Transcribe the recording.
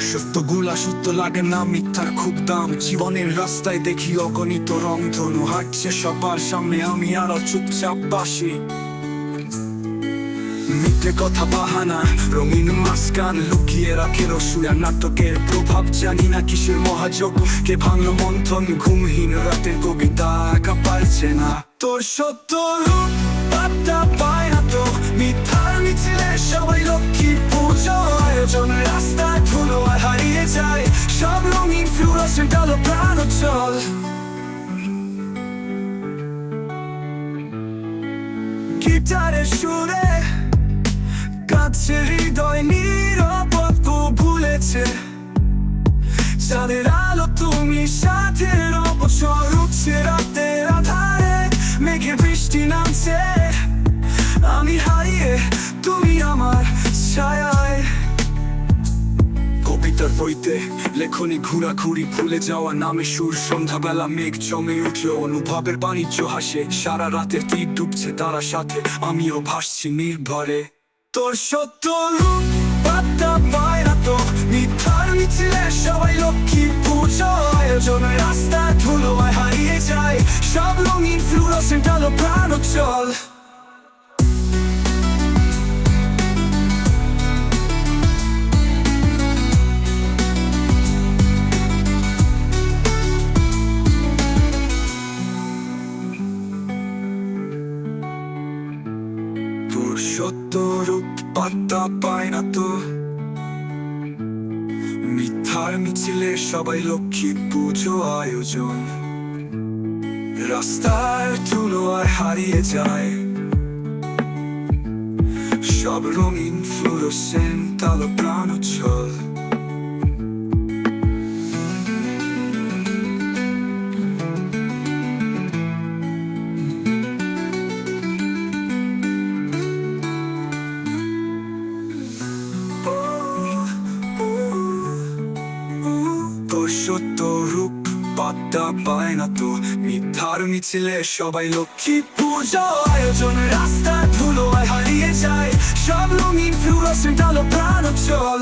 সত্যগুলা সত্য লাগে না, মিথ্যার খুব দাম। জীবনের রাস্তায় দেখি অগণিত রংধনু হাঁটছে সবার সামনে, আমি আরো চুপচাপ বাসি। মিথ্যে কথা বাহানা, রঙিন মাস্কান, লুকিয়ে রাখে রসুয়া নাটকের প্রভাব। জানি না কিসের মহাযোগ, কে ভাঙল মন্থন, ঘুমহীন রাতে কবিতা একা পারছে না। তোর সত্য রূপ পাত্তা পায় না তো, মিথ্যার মিছিলে সবাই লক্ষ্মী পুজো আয়োজন। রাস্তায় ধুলো হারিয়ে যায় সব রঙিন ফ্লুরোসেন্ট আলো প্রাণোজ্জ্বল। গিটারের সুরে কাছে হৃদয় নীরবতা ভুলেছে। চাঁদের আলো তুমি সাথে অবসর উঠছে রাতের আধারে, মেঘে বৃষ্টি নামছে, আমি হারিয়ে তুমি আমার ছায়ায়। কবিতার বইতে লেখনি ঘোরাঘুরি, ভুলে যাওয়া নামে সুর। সন্ধ্যাবেলা মেঘ জমে উঠলো, অনুভবের বাণিজ্য হাসে। সারা রাতের তীর ডুবছে তারা সাথে, আমিও ভাসছি নির্ভরে। তোর সত্য রূপ পাত্তা পায় না তো, মিথ্যার মিছিলে সবাই লক্ষ্মী পুজো আয়োজন। রাস্তায় ধুলো হারিয়ে যায় সব রঙিন ফ্লুরোসেন্ট আলো প্রাণোজ্জ্বল। তোর সত্য রূপ পাত্তা পায় না তো, মিথ্যার মিছিলে সবাই লক্ষ্মী পুজো আয়োজন। রাস্তার ধুলোয় হারিয়ে যায় সব রঙিন ফ্লুরোসেন্ট আলো প্রাণোজ্জ্বল। তোর সত্য রূপ পাত্তা পায় না তো, মিথ্যার মিছিলে সবাই লক্ষ্মী পুজো আয়োজন। রাস্তার ধুলোয় হারিয়ে যায় সব রঙিন ফ্লুরোসেন্ট আলো প্রাণোজ্জ্বল।